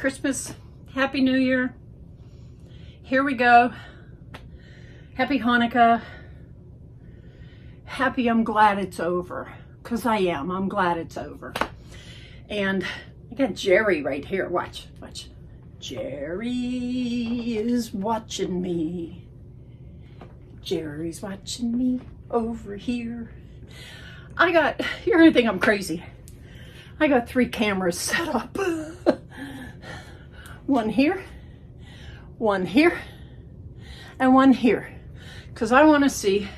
Christmas, Happy New Year. Here we go. Happy Hanukkah. Happy I'm glad it's over. Because I'm glad it's over. And I got Jerry right here. Watch. Jerry is watching me. Jerry's watching me over here. You're gonna think I'm crazy. I got 3 cameras set up. One here, and one here. Because I want to see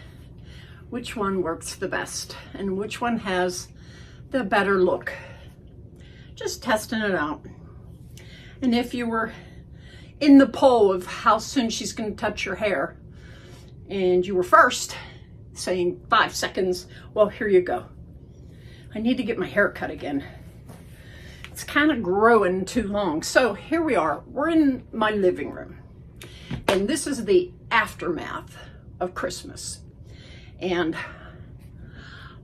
which one works the best and which one has the better look. Just testing it out. And if you were in the poll of how soon she's going to touch your hair, and you were first, saying 5 seconds, well, here you go. I need to get my hair cut again. It's kind of growing too long. So here we are. We're in my living room. And this is the aftermath of Christmas. And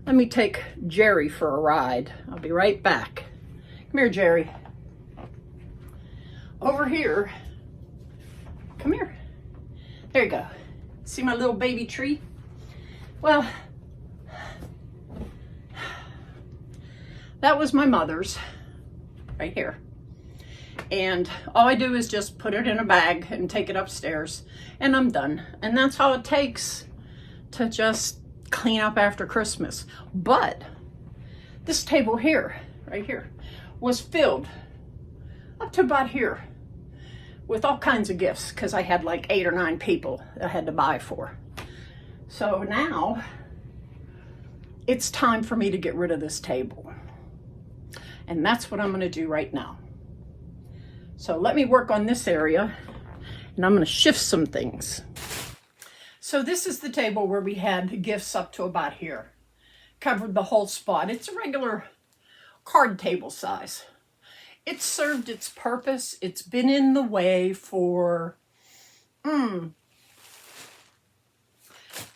let me take Jerry for a ride. I'll be right back. Come here, Jerry. Over here. Come here. There you go. See my little baby tree? Well, that was my mother's right here. And all I do is just put it in a bag and take it upstairs and I'm done. And that's all it takes to just clean up after Christmas. But this table here, right here, was filled up to about here with all kinds of gifts because I had like 8 or 9 people I had to buy for. So now it's time for me to get rid of this table. And that's what I'm going to do right now. So let me work on this area and I'm going to shift some things. So this is the table where we had gifts up to about here. Covered the whole spot. It's a regular card table size. It's served its purpose. It's been in the way for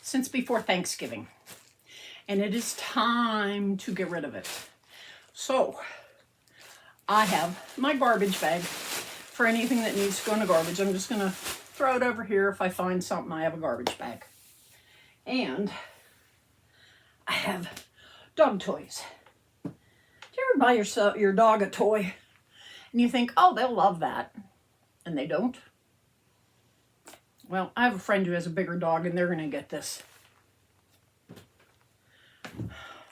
since before Thanksgiving. And it is time to get rid of it. So I have my garbage bag for anything that needs to go in the garbage. I'm just going to throw it over here. If I find something, I have a garbage bag. And I have dog toys. Do you ever buy your dog a toy and you think, oh, they'll love that, and they don't? Well, I have a friend who has a bigger dog and they're going to get this.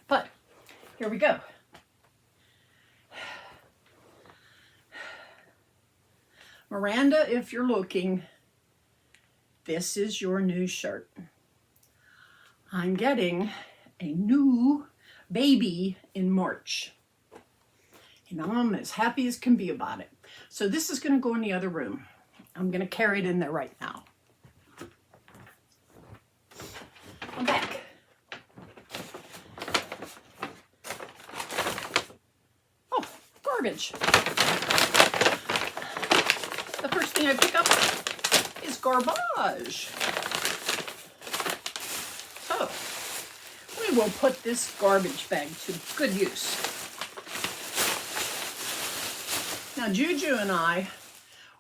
But here we go. Miranda, if you're looking, this is your new shirt. I'm getting a new baby in March. And I'm as happy as can be about it. So this is going to go in the other room. I'm going to carry it in there right now. I'm back. Oh, garbage. The first thing I pick up is garbage. So, we will put this garbage bag to good use. Now, Juju and I,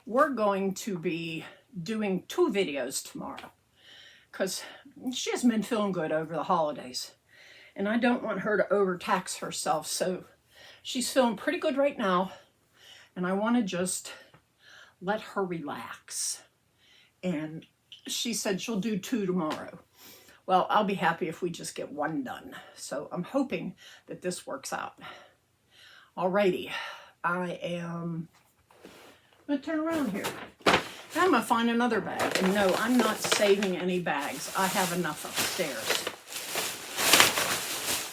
we're going to be doing 2 videos tomorrow because she hasn't been feeling good over the holidays. And I don't want her to overtax herself. So she's feeling pretty good right now. And I want to just let her relax. And she said she'll do 2 tomorrow. Well, I'll be happy if we just get 1 done. So I'm hoping that this works out. Alrighty, I'm gonna turn around here. I'm gonna find another bag. And no, I'm not saving any bags. I have enough upstairs.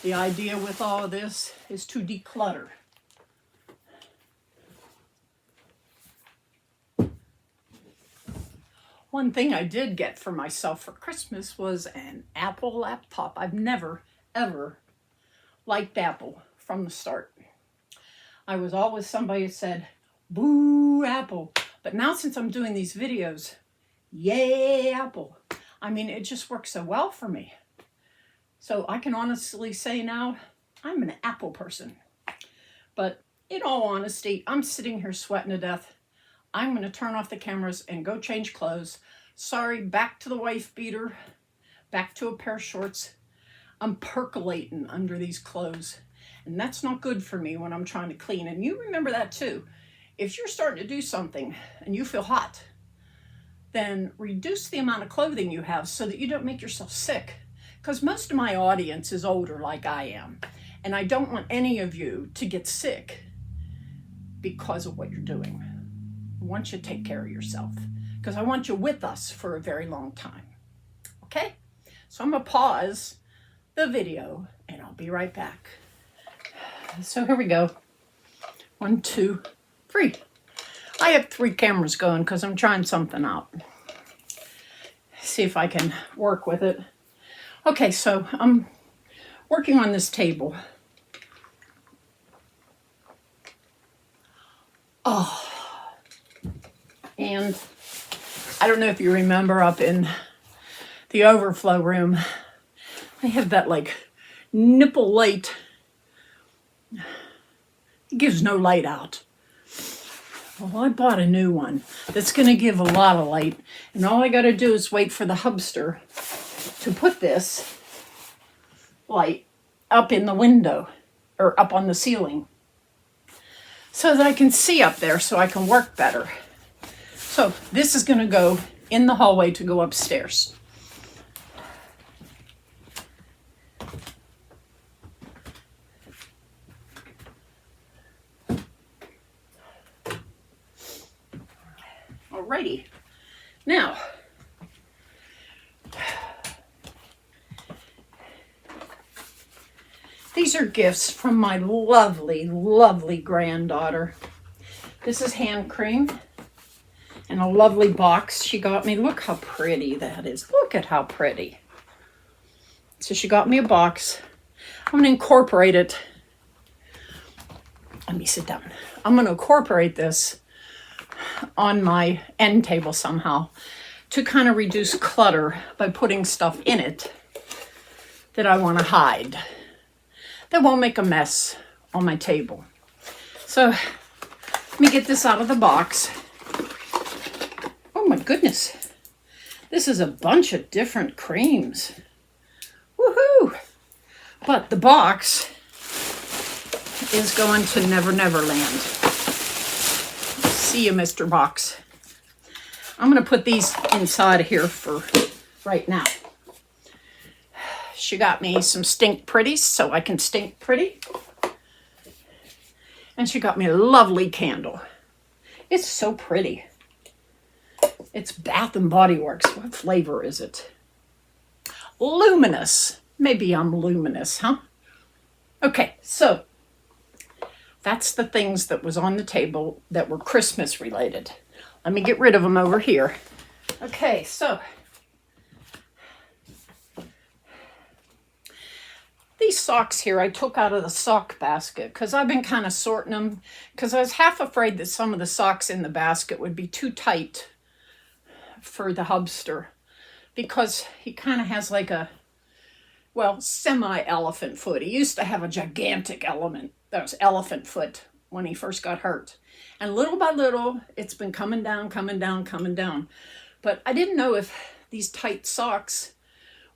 The idea with all of this is to declutter. One thing I did get for myself for Christmas was an Apple laptop. I've never, ever liked Apple from the start. I was always somebody that said, boo, Apple. But now since I'm doing these videos, yay, Apple. I mean, it just works so well for me. So I can honestly say now, I'm an Apple person. But in all honesty, I'm sitting here sweating to death. I'm going to turn off the cameras and go change clothes. Sorry, back to the wife beater, back to a pair of shorts. I'm percolating under these clothes, and that's not good for me when I'm trying to clean. And you remember that too. If you're starting to do something and you feel hot, then reduce the amount of clothing you have so that you don't make yourself sick. Because most of my audience is older like I am, and I don't want any of you to get sick because of what you're doing. I want you to take care of yourself because I want you with us for a very long time. Okay? So I'm going to pause the video and I'll be right back. So here we go. 1, 2, 3. I have 3 cameras going because I'm trying something out. See if I can work with it. Okay, so I'm working on this table. Oh, and I don't know if you remember up in the overflow room, I have that like nipple light. It gives no light out. Well, I bought a new one that's going to give a lot of light, and all I got to do is wait for the hubster to put this light up in the window or up on the ceiling so that I can see up there so I can work better. So this is going to go in the hallway to go upstairs. Alrighty. Now, these are gifts from my lovely, lovely granddaughter. This is hand cream and a lovely box she got me. Look how pretty that is. Look at how pretty. So she got me a box. I'm going to incorporate it. Let me sit down. I'm going to incorporate this on my end table somehow to kind of reduce clutter by putting stuff in it that I want to hide, that won't make a mess on my table. So let me get this out of the box. Oh my goodness. This is a bunch of different creams. Woohoo! But the box is going to Never Never Land. See you, Mr. Box. I'm going to put these inside of here for right now. She got me some Stink Pretties so I can stink pretty. And she got me a lovely candle. It's so pretty. It's Bath and Body Works. What flavor is it? Luminous. Maybe I'm luminous, huh? Okay, so that's the things that was on the table that were Christmas related. Let me get rid of them over here. Okay, so these socks here I took out of the sock basket because I've been kind of sorting them because I was half afraid that some of the socks in the basket would be too tight for the hubster because he kind of has like a, well, semi-elephant foot. He used to have a gigantic elephant foot when he first got hurt. And little by little, it's been coming down, coming down, coming down. But I didn't know if these tight socks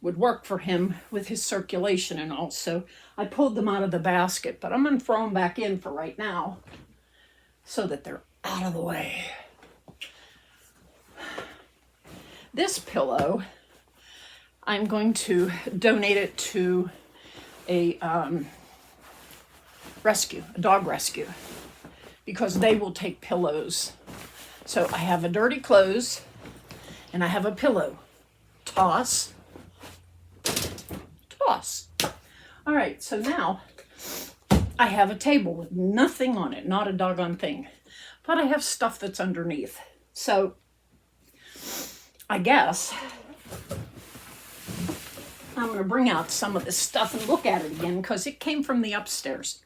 would work for him with his circulation and all. So I pulled them out of the basket, but I'm going to throw them back in for right now so that they're out of the way. This pillow, I'm going to donate it to a dog rescue, because they will take pillows. So I have a dirty clothes and I have a pillow. Toss. Toss. All right, so now I have a table with nothing on it, not a doggone thing, but I have stuff that's underneath. So I guess I'm going to bring out some of this stuff and look at it again because it came from the upstairs.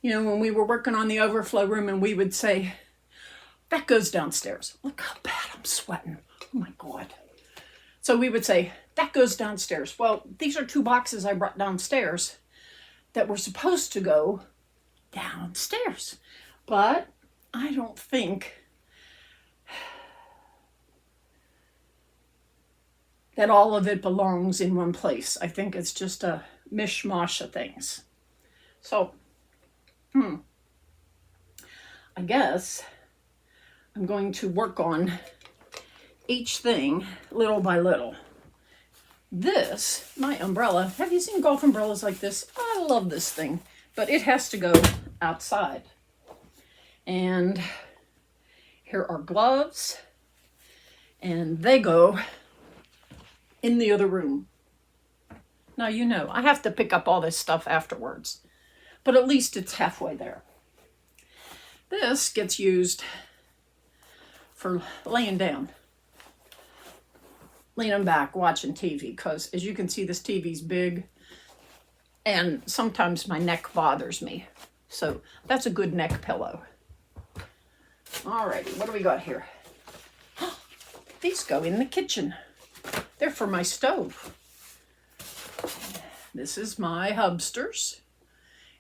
You know, when we were working on the overflow room and we would say, that goes downstairs. Look how bad I'm sweating. Oh my God. So we would say, that goes downstairs. Well, these are 2 boxes I brought downstairs that were supposed to go downstairs. But I don't think that all of it belongs in one place. I think it's just a mishmash of things. So, I guess I'm going to work on each thing little by little. This, my umbrella, have you seen golf umbrellas like this? I love this thing, but it has to go outside. And here are gloves, and they go in the other room. Now, you know, I have to pick up all this stuff afterwards, but at least it's halfway there. This gets used for laying down, leaning back, watching TV, because as you can see, this TV's big, and sometimes my neck bothers me. So that's a good neck pillow. Alrighty, what do we got here? These go in the kitchen. They're for my stove. This is my hubsters.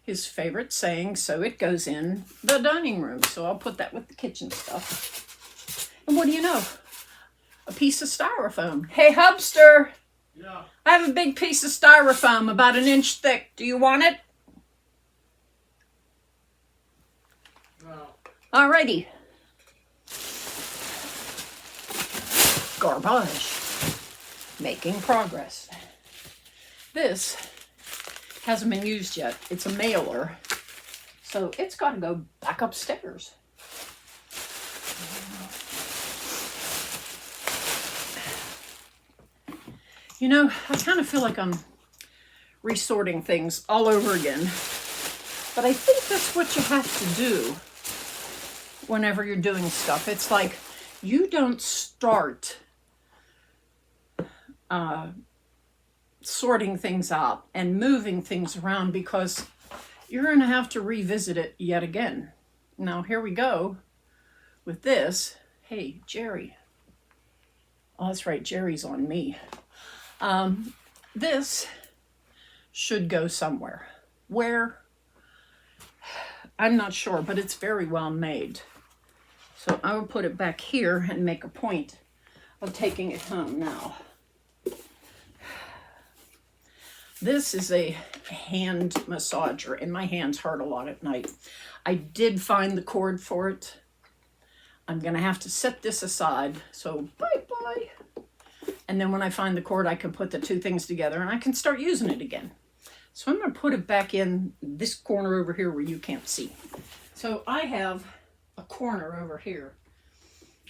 His favorite saying, so it goes in the dining room. So I'll put that with the kitchen stuff. And what do you know? A piece of styrofoam. Hey, hubster. Yeah. I have a big piece of styrofoam about 1 inch thick. Do you want it? No. Alrighty. Garbage. Making progress. This hasn't been used yet. It's a mailer. So it's got to go back upstairs. You know, I kind of feel like I'm resorting things all over again. But I think that's what you have to do whenever you're doing stuff. It's like you don't start sorting things out and moving things around because you're going to have to revisit it yet again. Now, here we go with this. Hey, Jerry. Oh, that's right. Jerry's on me. This should go somewhere. Where? I'm not sure, but it's very well made. So I will put it back here and make a point of taking it home now. This is a hand massager, and my hands hurt a lot at night. I did find the cord for it. I'm going to have to set this aside. So bye-bye. And then when I find the cord, I can put the two things together and I can start using it again. So I'm going to put it back in this corner over here where you can't see. So I have a corner over here.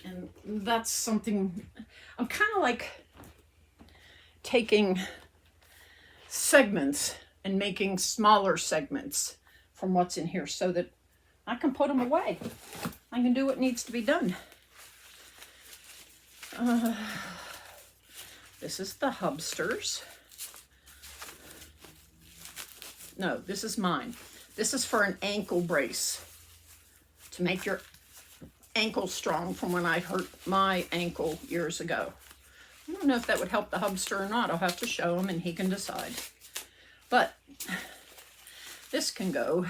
And that's something, I'm kind of like taking segments and making smaller segments from what's in here so that I can put them away. I can do what needs to be done. This is the hubsters. No, this is mine. This is for an ankle brace to make your ankle strong from when I hurt my ankle years ago. I don't know if that would help the hubster or not. I'll have to show him and he can decide. But this can go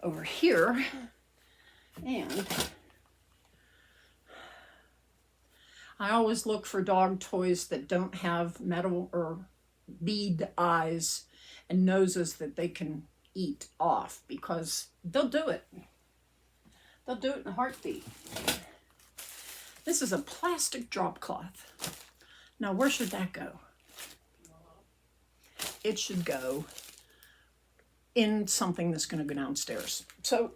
over here, and I always look for dog toys that don't have metal or bead eyes and noses that they can eat off, because they'll do it. They'll do it in a heartbeat. This is a plastic drop cloth. Now, where should that go? It should go in something that's going to go downstairs. So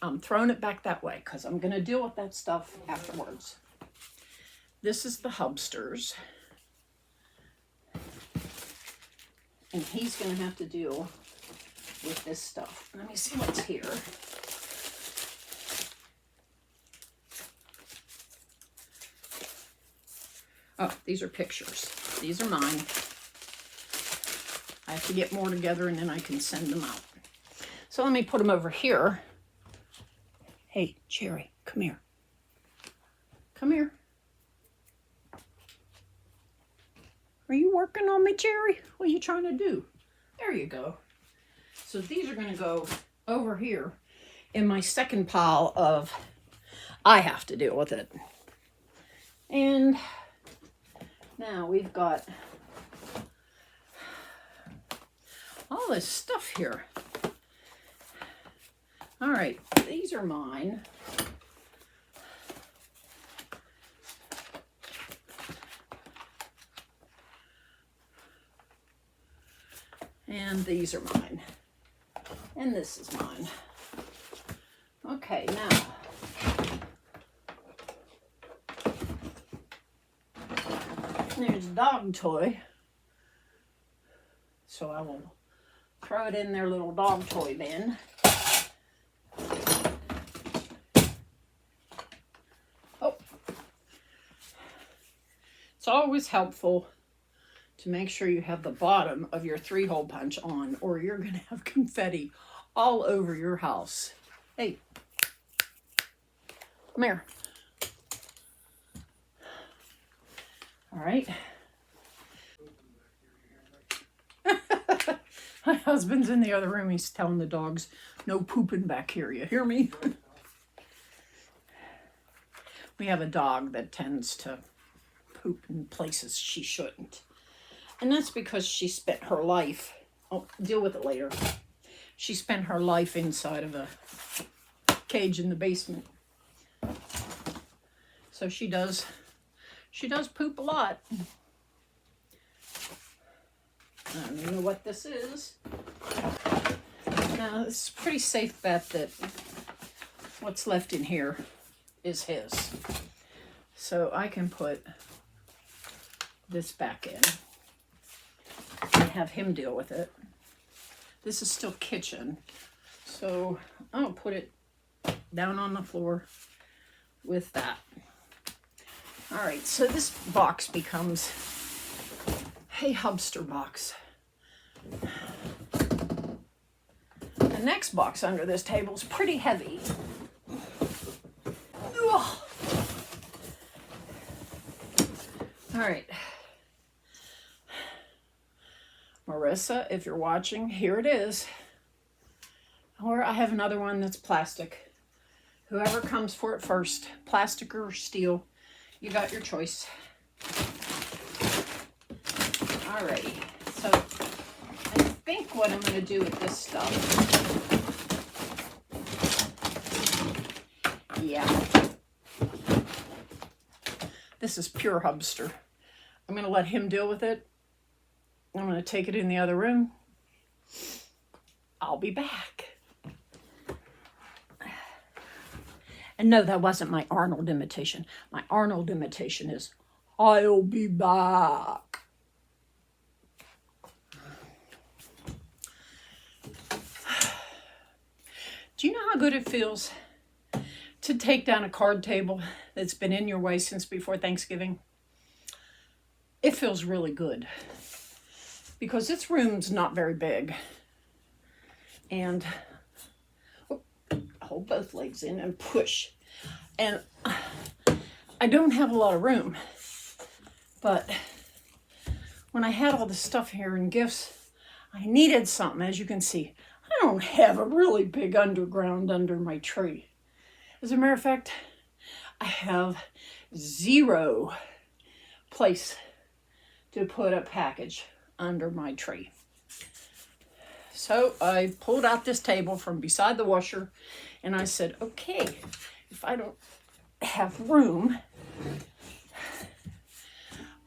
I'm throwing it back that way because I'm going to deal with that stuff afterwards. This is the hubsters. And he's going to have to deal with this stuff. Let me see what's here. Oh, these are pictures. These are mine. I have to get more together and then I can send them out. So let me put them over here. Hey, Jerry, come here. Come here. Are you working on me, Jerry? What are you trying to do? There you go. So these are going to go over here in my second pile of I have to deal with it. And now we've got all this stuff here. All right, these are mine. And these are mine. And this is mine. Okay, now there's a dog toy. So I will throw it in their little dog toy bin. Oh. It's always helpful to make sure you have the bottom of your 3-hole punch on, or you're going to have confetti all over your house. Hey, come here. All right. My husband's in the other room. He's telling the dogs, no pooping back here. You hear me? We have a dog that tends to poop in places she shouldn't. And that's because she spent her life, I'll deal with it later. She spent her life inside of a cage in the basement. So she does poop a lot. I don't even know what this is. Now, it's a pretty safe bet that what's left in here is his. So I can put this back in and have him deal with it. This is still kitchen, so I'll put it down on the floor with that. All right, so this box becomes a hubster box. The next box under this table is pretty heavy. Ugh. All right. Marissa, if you're watching, here it is. Or I have another one that's plastic. Whoever comes for it first, plastic or steel, you got your choice. Alrighty, so I think what I'm going to do with this stuff, yeah, this is pure hubster. I'm going to let him deal with it. I'm going to take it in the other room. I'll be back. And no, that wasn't my Arnold imitation. My Arnold imitation is, I'll be back. Do you know how good it feels to take down a card table that's been in your way since before Thanksgiving? It feels really good because this room's not very big. And hold both legs in and push. And I don't have a lot of room, but when I had all this stuff here and gifts, I needed something. As you can see, I don't have a really big underground under my tree. As a matter of fact, I have 0 place to put a package under my tree. So I pulled out this table from beside the washer and I said, okay, if I don't have room,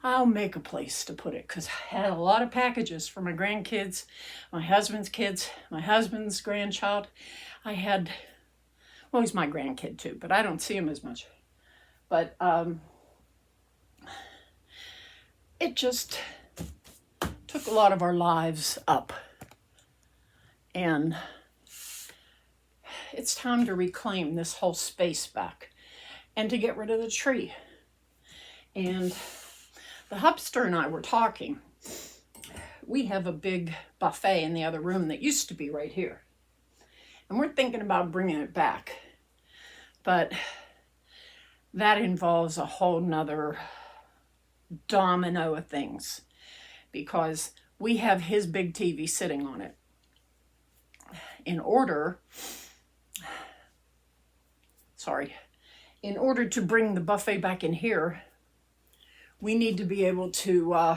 I'll make a place to put it, because I had a lot of packages for my grandkids, my husband's kids, my husband's grandchild. I had, well, he's my grandkid too, but I don't see him as much. But it just took a lot of our lives up. And it's time to reclaim this whole space back and to get rid of the tree. And the hubster and I were talking. We have a big buffet in the other room that used to be right here. And we're thinking about bringing it back. But that involves a whole nother domino of things, because we have his big TV sitting on it. in order to bring the buffet back in here, we need to be able to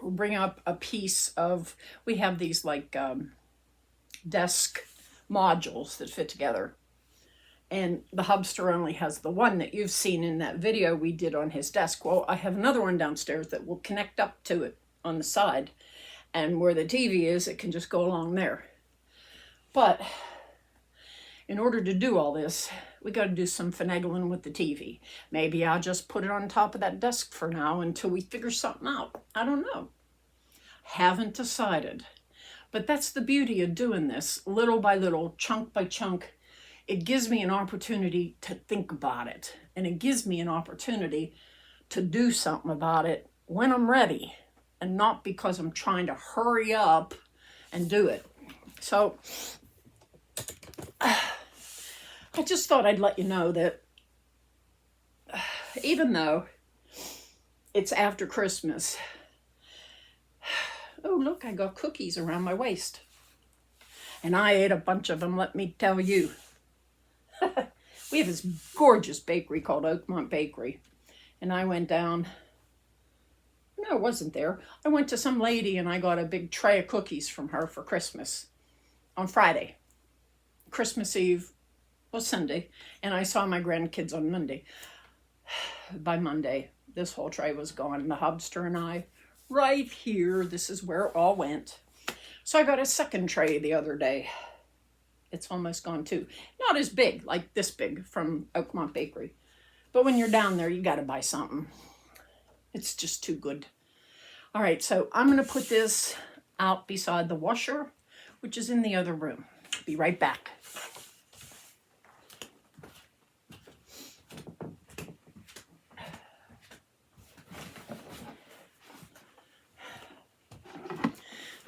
bring up a piece of, we have these like desk modules that fit together. And the hubster only has the one that you've seen in that video we did on his desk. Well, I have another one downstairs that will connect up to it on the side. And where the TV is, it can just go along there. But in order to do all this, we got to do some finagling with the TV. Maybe I'll just put it on top of that desk for now until we figure something out. I don't know. Haven't decided. But that's the beauty of doing this, little by little, chunk by chunk. It gives me an opportunity to think about it. And it gives me an opportunity to do something about it when I'm ready. And not because I'm trying to hurry up and do it. So I just thought I'd let you know that even though it's after Christmas, oh look, I got cookies around my waist. And I ate a bunch of them, let me tell you. We have this gorgeous bakery called Oakmont Bakery. And I went down, no, it wasn't there. I went to some lady and I got a big tray of cookies from her for Christmas on Friday. Christmas Eve was Sunday, and I saw my grandkids on Monday. By Monday, this whole tray was gone. The hubster and I, right here, this is where it all went. So I got a second tray the other day. It's almost gone too. Not as big, like this big from Oakmont Bakery. But when you're down there, you got to buy something. It's just too good. All right, so I'm going to put this out beside the washer, which is in the other room. Be right back.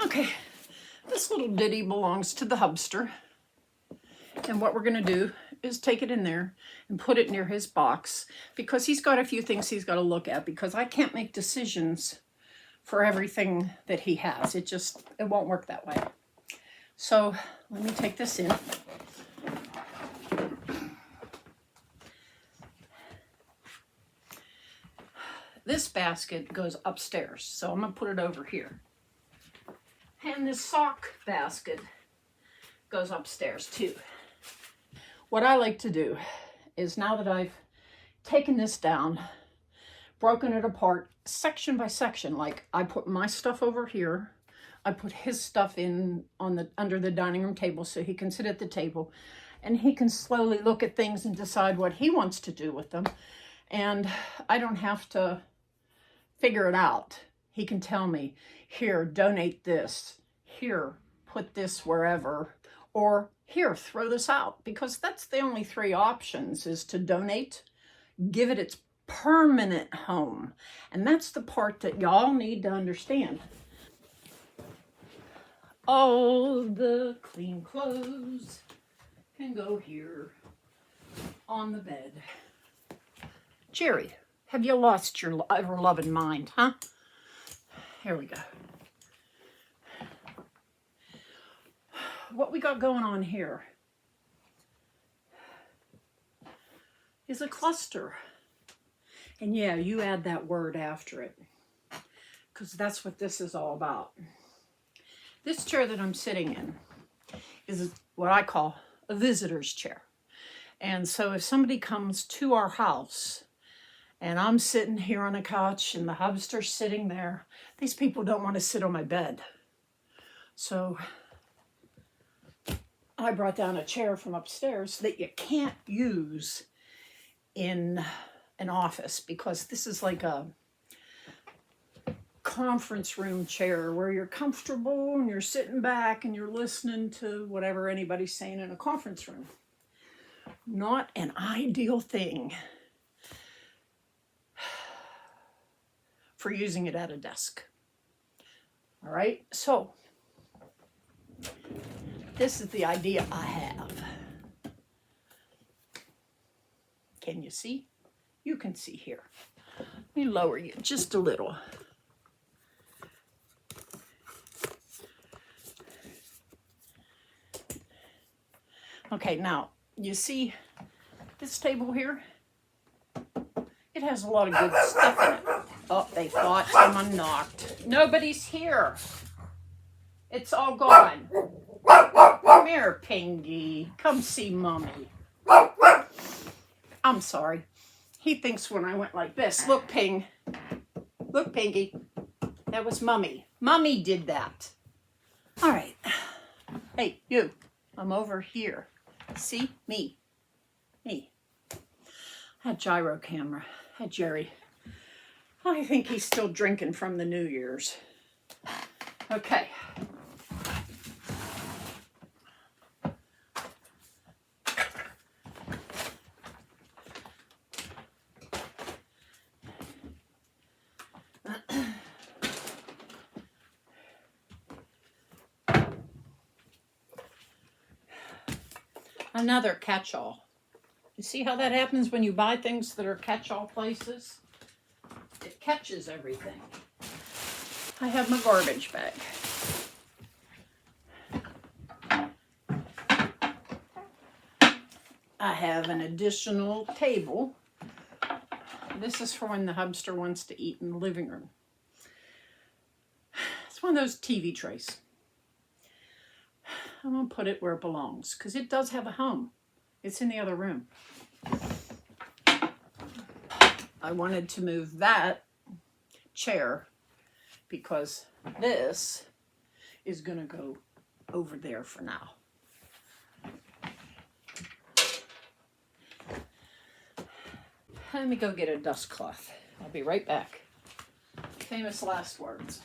Okay, this little ditty belongs to the hubster. And what we're going to do is take it in there and put it near his box, because he's got a few things he's got to look at, because I can't make decisions for everything that he has. It won't work that way. So let me take this in. This basket goes upstairs, so I'm going to put it over here. And this sock basket goes upstairs too. What I like to do is, now that I've taken this down, broken it apart section by section, like I put my stuff over here, I put his stuff in on under the dining room table so he can sit at the table and he can slowly look at things and decide what he wants to do with them. And I don't have to figure it out. He can tell me, here, donate this, here, put this wherever, or here, throw this out, because that's the only three options, is to donate, give it its permanent home. And that's the part that y'all need to understand. All the clean clothes can go here on the bed. Jerry, have you lost your ever-loving mind, huh? Here we go. What we got going on here is a cluster. And yeah, you add that word after it, because that's what this is all about. This chair that I'm sitting in is what I call a visitor's chair. And so if somebody comes to our house and I'm sitting here on a couch and the hubster's sitting there, these people don't want to sit on my bed. So I brought down a chair from upstairs that you can't use in an office, because this is like a conference room chair where you're comfortable and you're sitting back and you're listening to whatever anybody's saying in a conference room. Not an ideal thing for using it at a desk. All right, so this is the idea I have. Can you see? You can see here. Let me lower you just a little. Okay, now, you see this table here? It has a lot of good stuff in it. Oh, they thought someone knocked. Nobody's here. It's all gone. Come here, Pingy. Come see Mommy. I'm sorry. He thinks when I went like this. Look, Ping. Look, Pingy. That was Mummy. Mummy did that. All right. Hey, you. I'm over here. See? Me. Me. That gyro camera. That Jerry. I think he's still drinking from the New Year's. Okay. Another catch-all. You see how that happens when you buy things that are catch-all places? It catches everything. I have my garbage bag. I have an additional table. This is for when the hubster wants to eat in the living room. It's one of those TV trays. I'm going to put it where it belongs because it does have a home. It's in the other room. I wanted to move that chair because this is going to go over there for now. Let me go get a dust cloth. I'll be right back. Famous last words.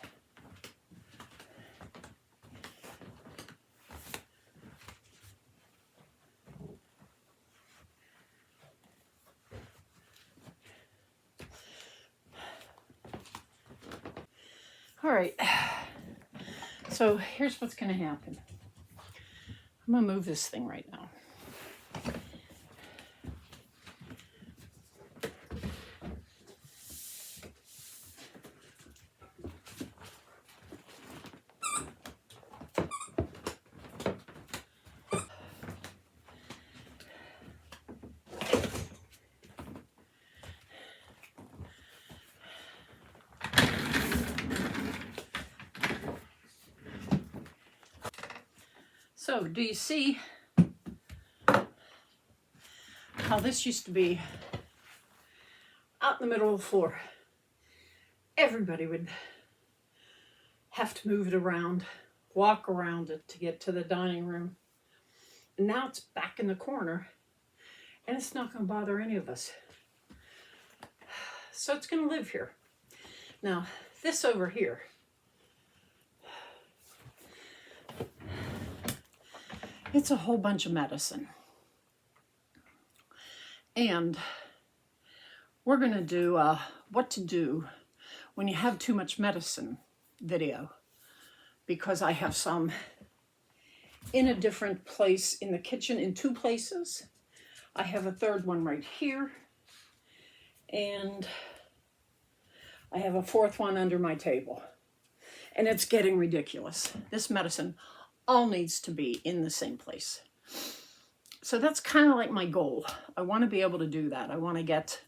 All right, so here's what's going to happen. I'm going to move this thing right now. So, do you see how this used to be out in the middle of the floor? Everybody would have to move it around, walk around it to get to the dining room. And now it's back in the corner, and it's not going to bother any of us. So it's going to live here. Now, this over here, it's a whole bunch of medicine. And we're going to do what to do when you have too much medicine video, because I have some in a different place in the kitchen in two places. I have a third one right here, and I have a fourth one under my table. And it's getting ridiculous. This medicine all needs to be in the same place. So that's kind of like my goal. I want to be able to do that. I want to get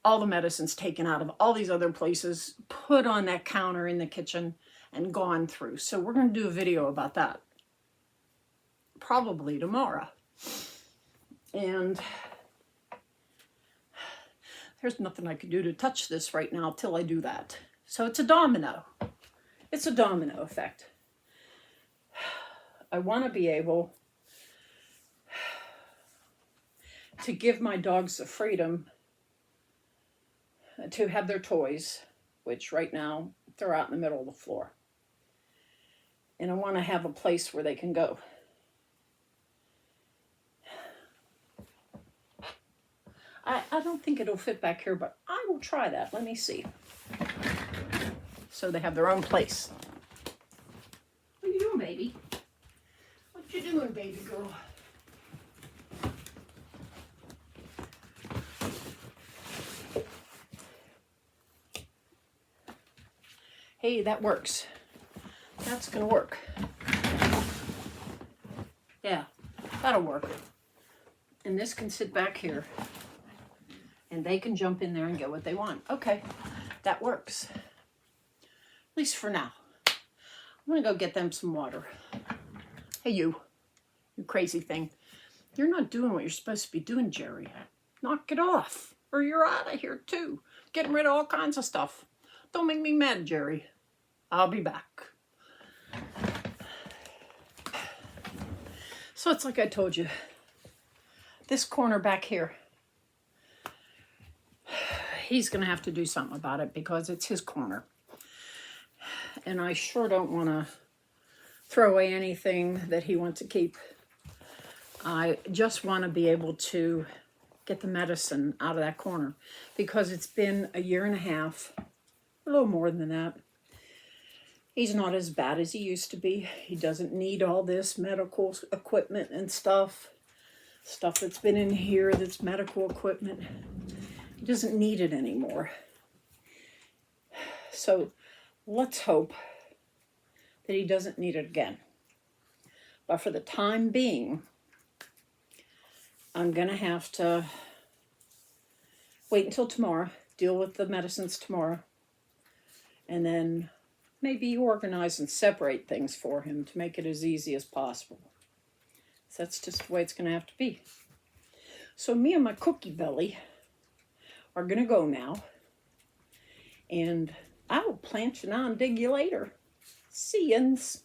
all the medicines taken out of all these other places, put on that counter in the kitchen, and gone through. So we're going to do a video about that probably tomorrow. And there's nothing I could do to touch this right now till I do that. So it's a domino. It's a domino effect. I want to be able to give my dogs the freedom to have their toys, which right now they're out in the middle of the floor. And I want to have a place where they can go. I don't think it'll fit back here, but I will try that. Let me see. So they have their own place. What are you doing, baby? What you doing, baby girl? Hey, that works. That's gonna work. Yeah. That'll work. And this can sit back here. And they can jump in there and get what they want. Okay, that works. At least for now. I'm gonna go get them some water. Hey, you crazy thing. You're not doing what you're supposed to be doing, Jerry. Knock it off, or you're out of here too. Getting rid of all kinds of stuff. Don't make me mad, Jerry. I'll be back. So it's like I told you. This corner back here, he's gonna have to do something about it because it's his corner. And I sure don't want to throw away anything that he wants to keep. I just want to be able to get the medicine out of that corner because it's been a year and a half, a little more than that. He's not as bad as he used to be. He doesn't need all this medical equipment and stuff that's been in here that's medical equipment. He doesn't need it anymore. So let's hope that he doesn't need it again. But for the time being, I'm gonna have to wait until tomorrow, deal with the medicines tomorrow, and then maybe organize and separate things for him to make it as easy as possible. So that's just the way it's gonna have to be. So me and my cookie belly are gonna go now, and I will plant you now and dig you later. See yins.